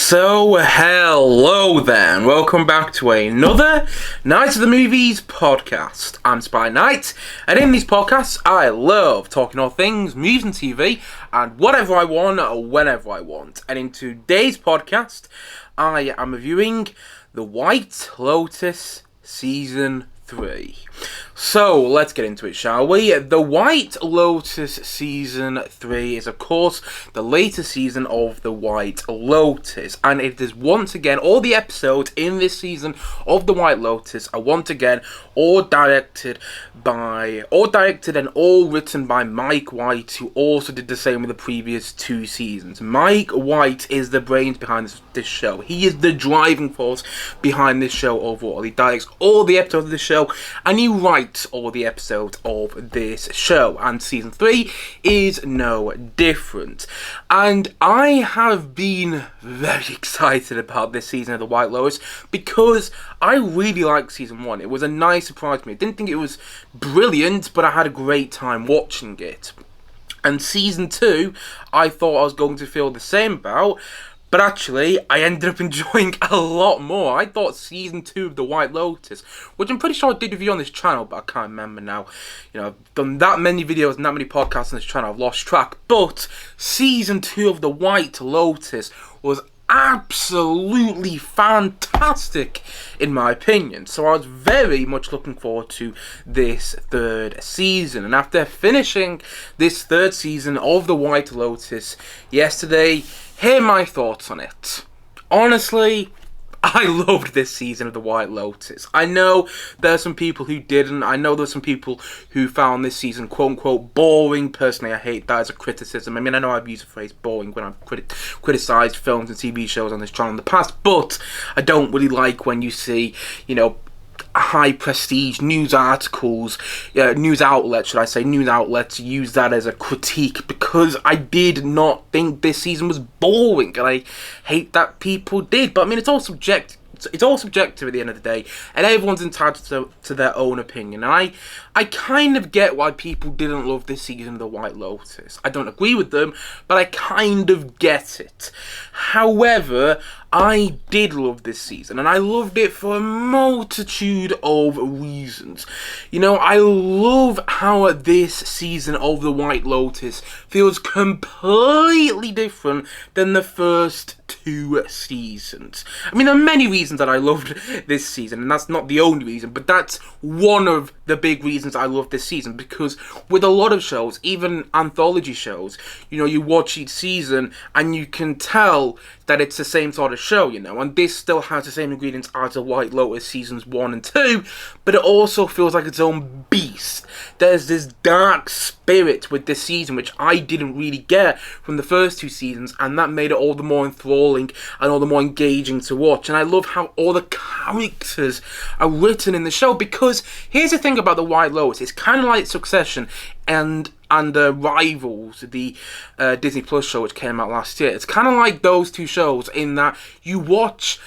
So, hello then, welcome back to another Night of the Movies podcast. I'm Spy Knight, and in these podcasts, I love talking all things movies and TV, and whatever I want, whenever I want. And in today's podcast, I am reviewing The White Lotus Season 3. So, let's get into it, shall we? The White Lotus Season 3 is, of course, the latest season of The White Lotus. And it is once again, all the episodes in this season of The White Lotus are once again all directed and all written by Mike White, who also did the same with the previous two seasons. Mike White is the brains behind this show. He is the driving force behind this show overall. He directs all the episodes of the show, and he writes all the episodes of this show, and season 3 is no different. And I have been very excited about this season of The White Lotus because I really liked season 1. It was a nice surprise to me. I didn't think it was brilliant, but I had a great time watching it. And season 2, I thought I was going to feel the same about, but actually, I ended up enjoying a lot more. I thought season 2 of The White Lotus, which I'm pretty sure I did review on this channel, but I can't remember now. You know, I've done that many videos and that many podcasts on this channel, I've lost track. But season 2 of The White Lotus was absolutely fantastic, in my opinion. So I was very much looking forward to this third season. And after finishing this third season of The White Lotus yesterday, here are my thoughts on it. Honestly, I loved this season of The White Lotus. I know there are some people who didn't. I know there's some people who found this season quote-unquote boring. Personally, I hate that as a criticism. I mean, I know I've used the phrase boring when I've criticised films and TV shows on this channel in the past, but I don't really like when you see, you know, high prestige news outlets use that as a critique, because I did not think this season was boring, and I hate that people did. But I mean, it's all subjective. It's all subjective at the end of the day, and everyone's entitled to their own opinion. And I kind of get why people didn't love this season of The White Lotus. I don't agree with them, but I kind of get it. However, I did love this season, and I loved it for a multitude of reasons. You know, I love how this season of The White Lotus feels completely different than the first two seasons. I mean, there are many reasons that I loved this season, and that's not the only reason, but that's one of the big reasons I love this season, because with a lot of shows, even anthology shows, you know, you watch each season and you can tell that it's the same sort of show, you know, and this still has the same ingredients as The White Lotus seasons 1 and 2, but it also feels like its own beast. There's this dark spirit with this season, which I didn't really get from the first two seasons, and that made it all the more enthralling and all the more engaging to watch. And I love how all the characters are written in the show, because here's the thing about The White Lotus, it's kind of like Succession and Rivals, the Disney Plus show which came out last year. It's kind of like those two shows in that you watch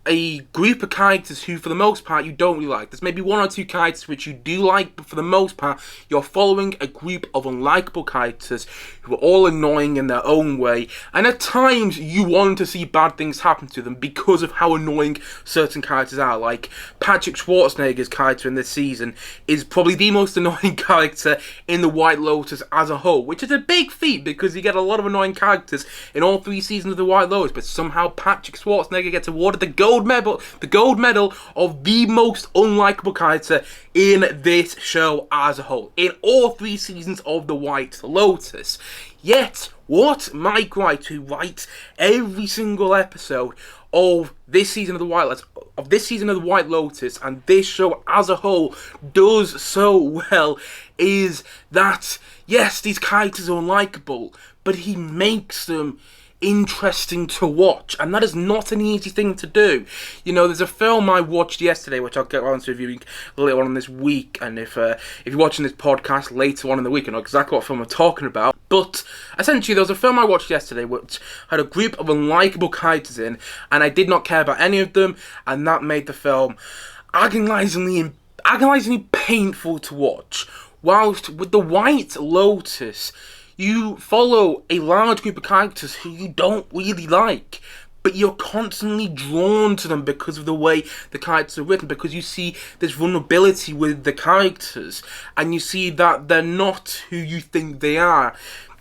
a group of characters who, for the most part, you don't really like. There's maybe one or two characters which you do like, but for the most part, you're following a group of unlikable characters who are all annoying in their own way, and at times you want to see bad things happen to them because of how annoying certain characters are. Like Patrick Schwarzenegger's character in this season is probably the most annoying character in The White Lotus as a whole, which is a big feat because you get a lot of annoying characters in all three seasons of The White Lotus, but somehow Patrick Schwarzenegger gets awarded the gold medal of the most unlikable character in this show as a whole, in all three seasons of The White Lotus. Yet, what Mike White, who writes every single episode of this season of The White Lotus and this show as a whole, does so well, is that, yes, these characters are unlikable, but he makes them interesting to watch, and that is not an easy thing to do. You know, there's a film I watched yesterday, which I'll get on to reviewing later on this week, and if you're watching this podcast later on in the week, you know exactly what film I'm talking about. But essentially, there was a film I watched yesterday which had a group of unlikable characters in, and I did not care about any of them, and that made the film agonizingly painful to watch. Whilst with The White Lotus, you follow a large group of characters who you don't really like, but you're constantly drawn to them because of the way the characters are written, because you see this vulnerability with the characters, and you see that they're not who you think they are.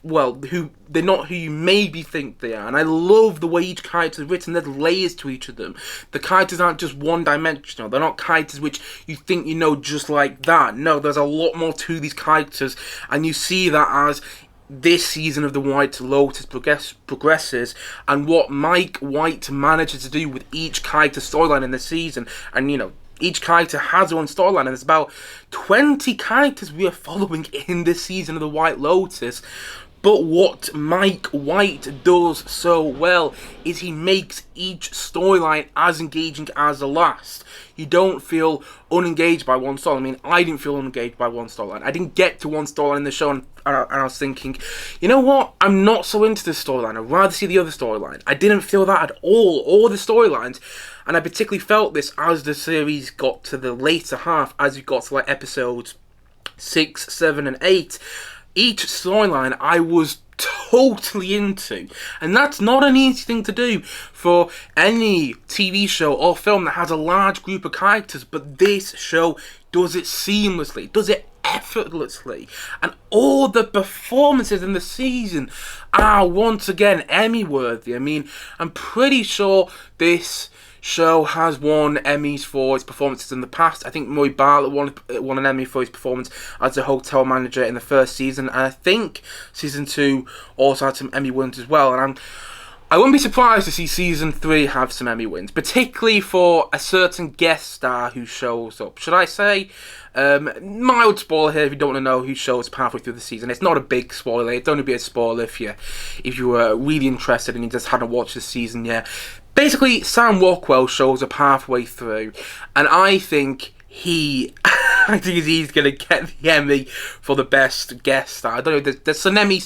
Well, they're not who you maybe think they are. And I love the way each character is written. There's layers to each of them. The characters aren't just one-dimensional. They're not characters which you think you know just like that. No, there's a lot more to these characters, and you see that as this season of the White Lotus progresses, and what Mike White manages to do with each character storyline in the season. And each character has their own storyline, and there's about 20 characters we are following in this season of the White Lotus. But what Mike White does so well is he makes each storyline as engaging as the last. You don't feel unengaged by one storyline. I mean, I didn't feel unengaged by one storyline. I didn't get to one storyline in the show, and I was thinking, you know what? I'm not so into this storyline. I'd rather see the other storyline. I didn't feel that at all the storylines. And I particularly felt this as the series got to the later half, as we got to like episodes 6, 7, and 8. Each storyline I was totally into, and that's not an easy thing to do for any TV show or film that has a large group of characters, but this show does it seamlessly, does it effortlessly, and all the performances in the season are once again Emmy worthy. I mean, I'm pretty sure this show has won Emmys for its performances in the past. I think Murray Bartlett won an Emmy for his performance as a hotel manager in the first season, and I think season 2 also had some Emmy wins as well. And I wouldn't be surprised to see season 3 have some Emmy wins, particularly for a certain guest star who shows up. Should I say? Mild spoiler here if you don't want to know who shows up halfway through the season. It's not a big spoiler. It'd only be a spoiler if you were really interested and you just hadn't watched the season yet. Basically, Sam Rockwell shows up halfway through, and I think he's going to get the Emmy for the best guest star. I don't know. There's an Emmy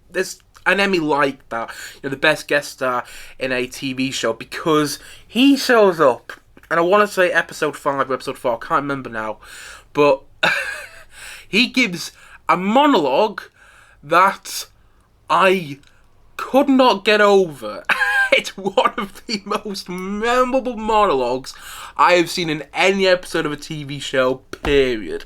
there's an Emmy like that. The best guest star in a TV show, because he shows up, and I want to say episode 5 or episode 4. I can't remember now, but he gives a monologue that I could not get over. It's one of the most memorable monologues I have seen in any episode of a TV show, period.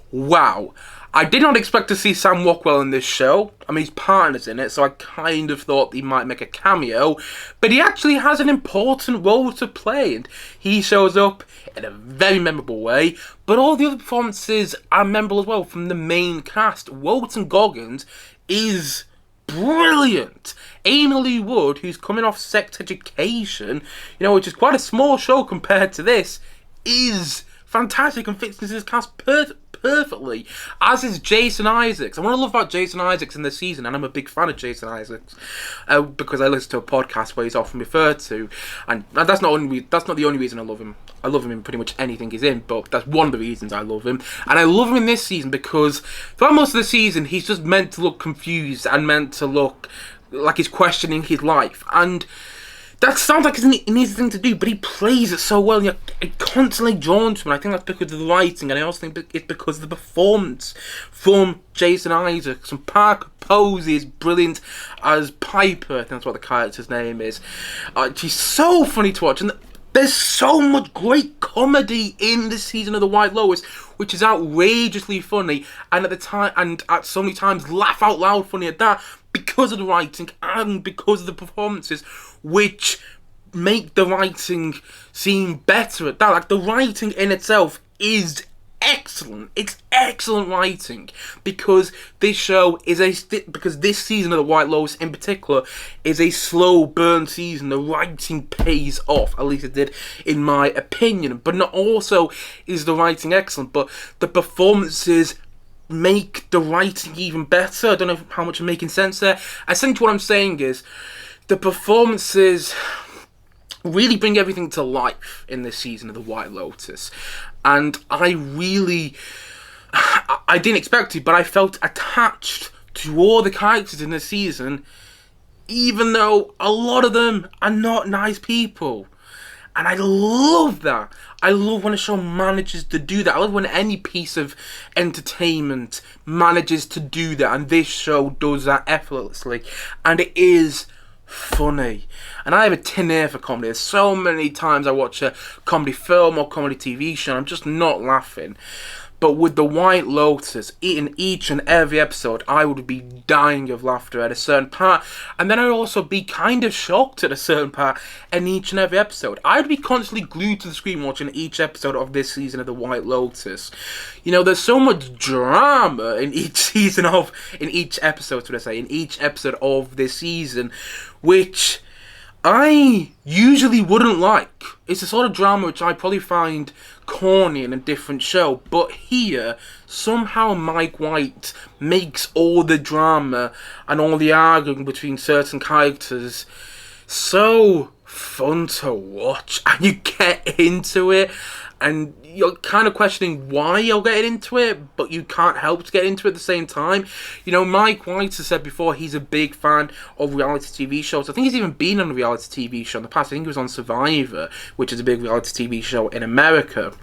Wow. I did not expect to see Sam Rockwell in this show. I mean, his partner's in it, so I kind of thought he might make a cameo. But he actually has an important role to play, and he shows up in a very memorable way. But all the other performances are memorable as well from the main cast. Walton Goggins is brilliant. Amy Lee Wood, who's coming off Sex Education, which is quite a small show compared to this, is fantastic and fits into this cast perfectly, as is Jason Isaacs. And what I love about Jason Isaacs in this season, and I'm a big fan of Jason Isaacs, because I listen to a podcast where he's often referred to, and that's not the only reason I love him. I love him in pretty much anything he's in, but that's one of the reasons I love him. And I love him in this season because throughout most of the season, he's just meant to look confused and meant to look like he's questioning his life. And that sounds like an easy thing to do, but he plays it so well. You're constantly drawn to him. And I think that's because of the writing, and I also think it's because of the performance from Jason Isaacs. And Parker Posey is brilliant as Piper. I think that's what the character's name is. She's so funny to watch, and there's so much great comedy in this season of The White Lotus, which is outrageously funny, and at so many times laugh out loud funny at that, because of the writing and because of the performances, which make the writing seem better at that. Like, the writing in itself is excellent. It's excellent writing, because this show is because this season of The White Lotus in particular is a slow burn season. The writing pays off, at least it did in my opinion. But not also is the writing excellent, but the performances make the writing even better. I don't know how much I'm making sense there. Essentially what I'm saying is the performances really bring everything to life in this season of The White Lotus. And I didn't expect it, but I felt attached to all the characters in this season, even though a lot of them are not nice people. And I love that. I love when a show manages to do that. I love when any piece of entertainment manages to do that. And this show does that effortlessly. And it is funny. And I have a tin ear for comedy. There's so many times I watch a comedy film or comedy TV show and I'm just not laughing. But with the White Lotus, in each and every episode, I would be dying of laughter at a certain part. And then I'd also be kind of shocked at a certain part in each and every episode. I'd be constantly glued to the screen watching each episode of this season of the White Lotus. You know, there's so much drama in each episode of this season, which I usually wouldn't like. It's the sort of drama which I probably find corny in a different show, but here, somehow Mike White makes all the drama and all the arguing between certain characters so fun to watch, and you get into it, and you're kind of questioning why you're getting into it, but you can't help to get into it at the same time. You know, Mike White has said before he's a big fan of reality TV shows. I think he's even been on a reality TV show in the past. I think he was on Survivor, which is a big reality TV show in America.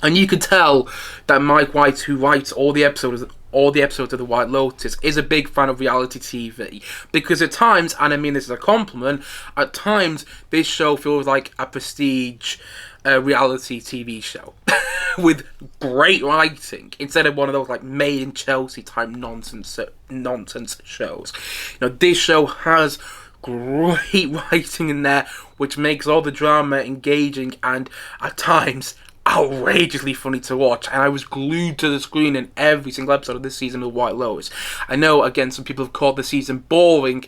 And you could tell that Mike White, who writes all the episodes of the White Lotus, is a big fan of reality TV. Because at times, and I mean this as a compliment, at times this show feels like a prestige reality TV show with great writing instead of one of those like Made in Chelsea type nonsense shows. You know, this show has great writing in there, which makes all the drama engaging and at times outrageously funny to watch, and I was glued to the screen in every single episode of this season of White Lotus. I know, again, some people have called the season boring,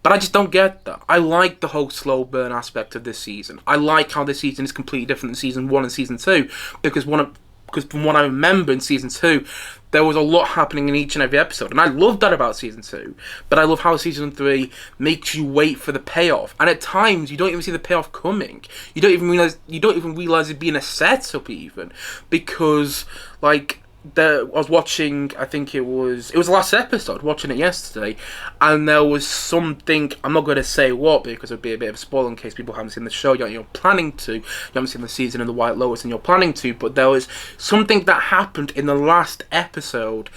but I just don't get that. I like the whole slow burn aspect of this season. I like how this season is completely different than season 1 and season 2, because from what I remember in season 2, there was a lot happening in each and every episode, and I love that about season 2. But I love how season 3 makes you wait for the payoff, and at times you don't even see the payoff coming. You don't even realize it being a setup, even, because like. I was watching, I think it was the last episode, watching it yesterday, and there was something, I'm not going to say what, because it would be a bit of a spoiler in case people haven't seen the show yet, you're planning to, you haven't seen the season of the White Lotus and you're planning to, but there was something that happened in the last episode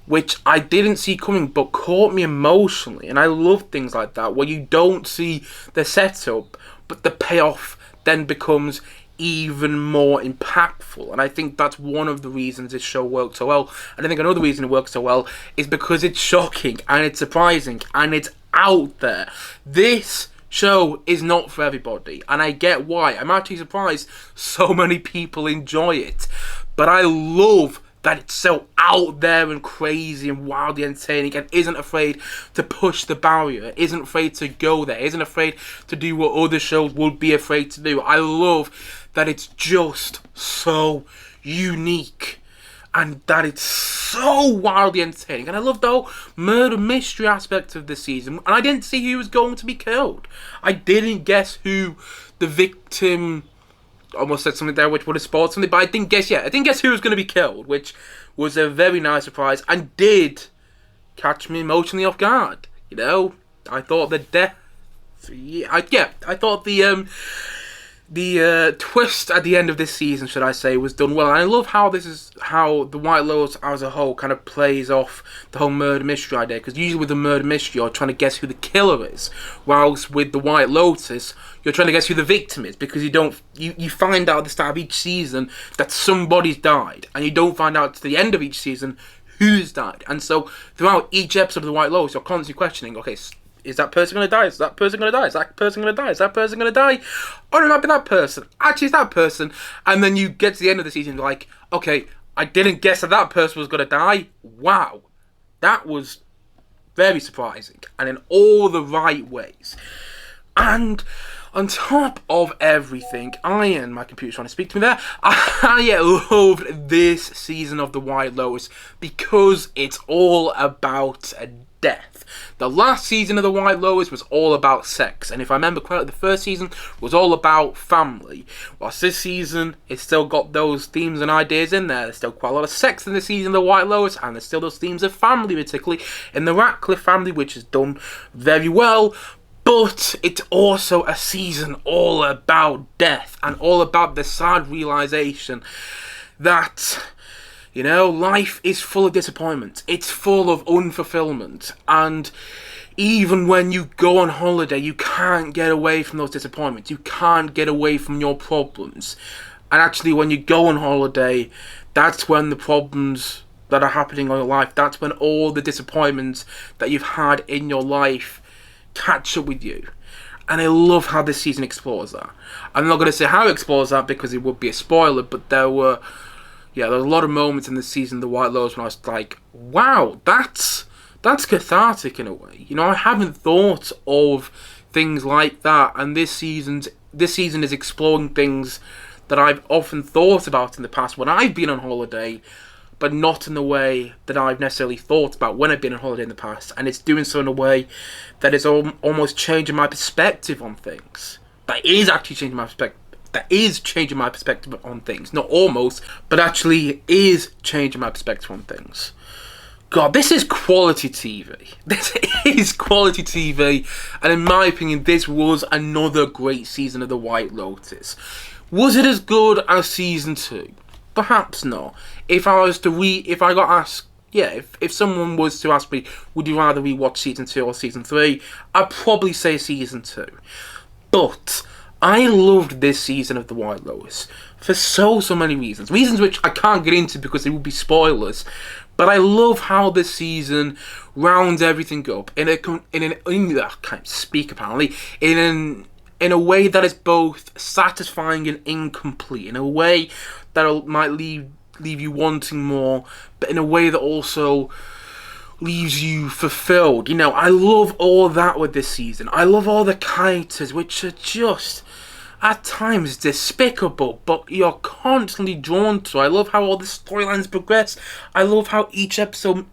which I didn't see coming but caught me emotionally, and I love things like that, where you don't see the setup, but the payoff then becomes even more impactful. And I think that's one of the reasons this show worked so well. And I think another reason it works so well is because it's shocking and it's surprising and it's out there. This show is not for everybody, and I get why. I'm actually surprised so many people enjoy it, but I love that it's so out there and crazy and wildly entertaining and isn't afraid to push the barrier, isn't afraid to go there, isn't afraid to do what other shows would be afraid to do. I love that it's just so unique and that it's so wildly entertaining. And I love the whole murder mystery aspect of this season. And I didn't see who was going to be killed. I didn't guess who the victim... almost said something there which would have spoiled something, but I didn't guess who was going to be killed, which was a very nice surprise and did catch me emotionally off guard. You know, I thought the death... I thought the twist at the end of this season, should I say, was done well. And I love how the White Lotus as a whole kind of plays off the whole murder mystery idea, because usually with the murder mystery you're trying to guess who the killer is, whilst with the White Lotus you're trying to guess who the victim is, because you find out at the start of each season that somebody's died, and you don't find out to the end of each season who's died. And so throughout each episode of the White Lotus you're constantly questioning, okay, is that person going to die? Is that person going to die? Is that person going to die? Is that person going to die? Oh, no, it might be that person. Actually, it's that person. And then you get to the end of the season, you're like, okay, I didn't guess that person was going to die. Wow. That was very surprising. And in all the right ways. And on top of everything, and my computer's trying to speak to me there, I loved this season of The White Lotus because it's all about death. The last season of The White Lotus was all about sex, and if I remember correctly, the first season was all about family, whilst this season it's still got those themes and ideas in there. There's still quite a lot of sex in the season of The White Lotus, and there's still those themes of family, particularly in the Ratcliffe family, which is done very well. But it's also a season all about death and all about the sad realization that, you know, life is full of disappointment. It's full of unfulfillment. And even when you go on holiday, you can't get away from those disappointments. You can't get away from your problems. And actually, when you go on holiday, that's when the problems that are happening in your life, that's when all the disappointments that you've had in your life catch up with you. And I love how this season explores that. I'm not going to say how it explores that because it would be a spoiler, but there were a lot of moments in this season, The White Lotus, when I was like, wow, that's cathartic in a way. You know, I haven't thought of things like that, and this season is exploring things that I've often thought about in the past when I've been on holiday, but not in the way that I've necessarily thought about when I've been on holiday in the past. And it's doing so in a way that is almost changing my perspective on things. That is actually changing my perspective. That is changing my perspective on things. Not almost, but actually is changing my perspective on things. God, this is quality TV. This is quality TV. And in my opinion, this was another great season of The White Lotus. Was it as good as season 2? Perhaps not. If someone was to ask me, would you rather rewatch season 2 or season 3? I'd probably say season 2. But I loved this season of The White Lotus for so many reasons. Reasons which I can't get into because they would be spoilers. But I love how this season rounds everything up in a way that is both satisfying and incomplete. In a way that might leave you wanting more, but in a way that also leaves you fulfilled. You know, I love all that with this season. I love all the characters, which are just at times despicable, but you're constantly drawn to. I love how all the storylines progress. I love how each episode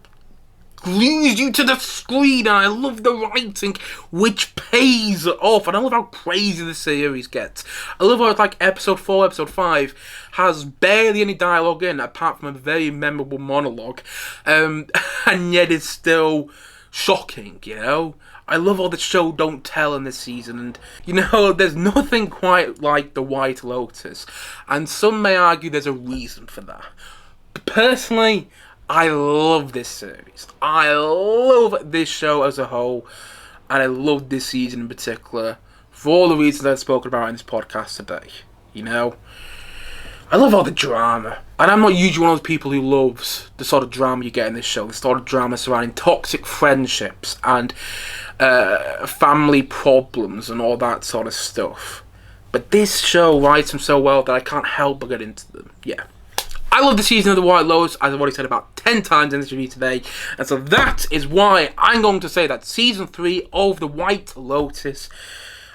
glues you to the screen, and I love the writing, which pays off, and I love how crazy the series gets. I love how, like, episode 4, episode 5 has barely any dialogue in, apart from a very memorable monologue, and yet it's still shocking, you know? I love all the show don't tell in this season, and, you know, there's nothing quite like The White Lotus, and some may argue there's a reason for that. But personally, I love this series. I love this show as a whole, and I love this season in particular for all the reasons I've spoken about in this podcast today. You know, I love all the drama, and I'm not usually one of those people who loves the sort of drama you get in this show, the sort of drama surrounding toxic friendships and family problems and all that sort of stuff. But this show writes them so well that I can't help but get into them. Yeah. I love the season of The White Lotus, as I've already said about 10 times in this review today, and so that is why I'm going to say that season 3 of The White Lotus,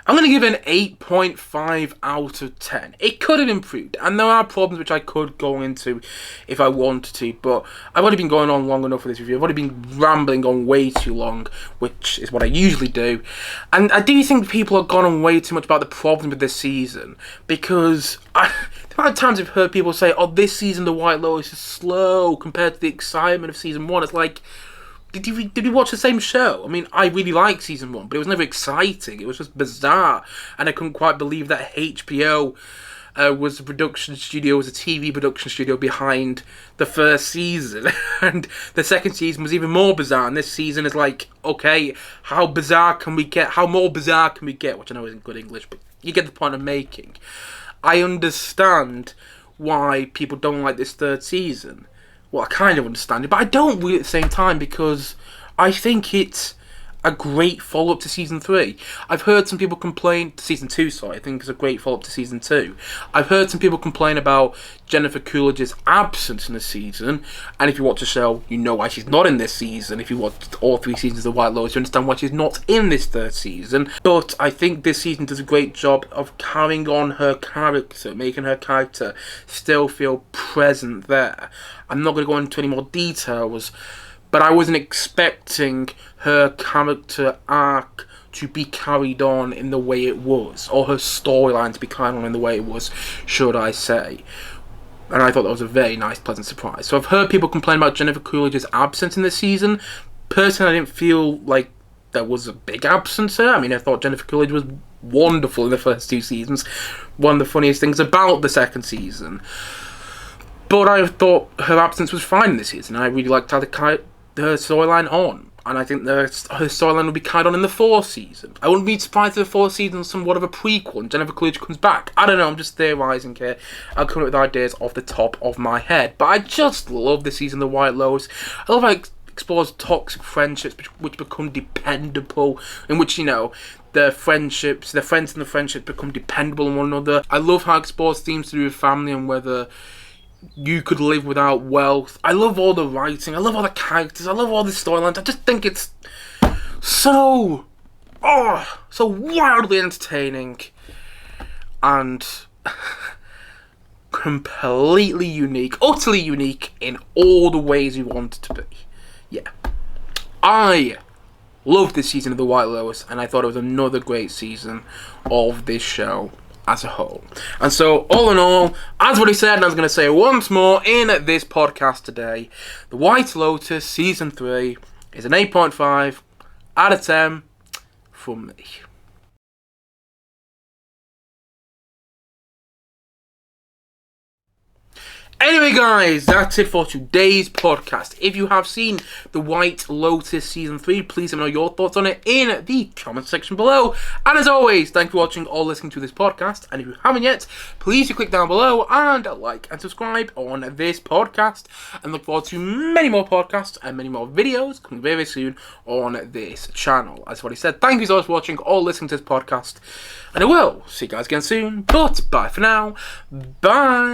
I'm going to give it an 8.5 out of 10. It could have improved, and there are problems which I could go into if I wanted to, but I've already been going on long enough for this review. I've already been rambling on way too long, which is what I usually do, and I do think people have gone on way too much about the problem with this season, because the amount of times I've heard people say, oh, this season The White Lotus is slow compared to the excitement of season 1. It's like, did you watch the same show? I mean, I really liked season 1, but it was never exciting. It was just bizarre, and I couldn't quite believe that HBO was a TV production studio behind the first season, and the second season was even more bizarre, and this season is like, okay, how more bizarre can we get, which I know isn't good English, but you get the point I'm making. I understand why people don't like this third season. Well, I kind of understand it, but I don't really at the same time, because I think it's a great follow-up to season 3. I've heard some people complain to season 2, sorry. I think it's a great follow-up to season 2. I've heard some people complain about Jennifer Coolidge's absence in this season, and if you watch the show, you know why she's not in this season. If you watched all 3 seasons of The White Lotus, you understand why she's not in this third season. But I think this season does a great job of carrying on her character, making her character still feel present there. I'm not going to go into any more details, but I wasn't expecting her character arc to be carried on in the way it was, or her storyline to be carried on in the way it was, should I say. And I thought that was a very nice, pleasant surprise. So I've heard people complain about Jennifer Coolidge's absence in this season. Personally, I didn't feel like there was a big absence there. I mean, I thought Jennifer Coolidge was wonderful in the first 2 seasons. One of the funniest things about the second season. But I thought her absence was fine in this season. I really liked how her storyline on. And I think her storyline will be carried on in the 4th season. I wouldn't be surprised if the 4th season is somewhat of a prequel and Jennifer Coolidge comes back. I don't know, I'm just theorising here. I'll come up with ideas off the top of my head. But I just love this season of The White Lotus. I love how it explores toxic friendships which become dependable, in which, you know, the friends and the friendships become dependable on one another. I love how it explores themes to do with family and whether you could live without wealth. I love all the writing. I love all the characters. I love all the storylines. I just think it's so wildly entertaining and completely unique, utterly unique in all the ways you want it to be. Yeah. I loved this season of The White Lotus, and I thought it was another great season of this show as a whole. And so, all in all, as what he said, and I was going to say once more in this podcast today, The White Lotus Season 3 is an 8.5 out of 10 from me. Anyway, guys, that's it for today's podcast. If you have seen The White Lotus Season 3, please let me know your thoughts on it in the comment section below. And as always, thank you for watching or listening to this podcast. And if you haven't yet, please do click down below and like and subscribe on this podcast. And look forward to many more podcasts and many more videos coming very, very soon on this channel. As what he said, thank you so much for watching or listening to this podcast. And I will see you guys again soon. But bye for now. Bye.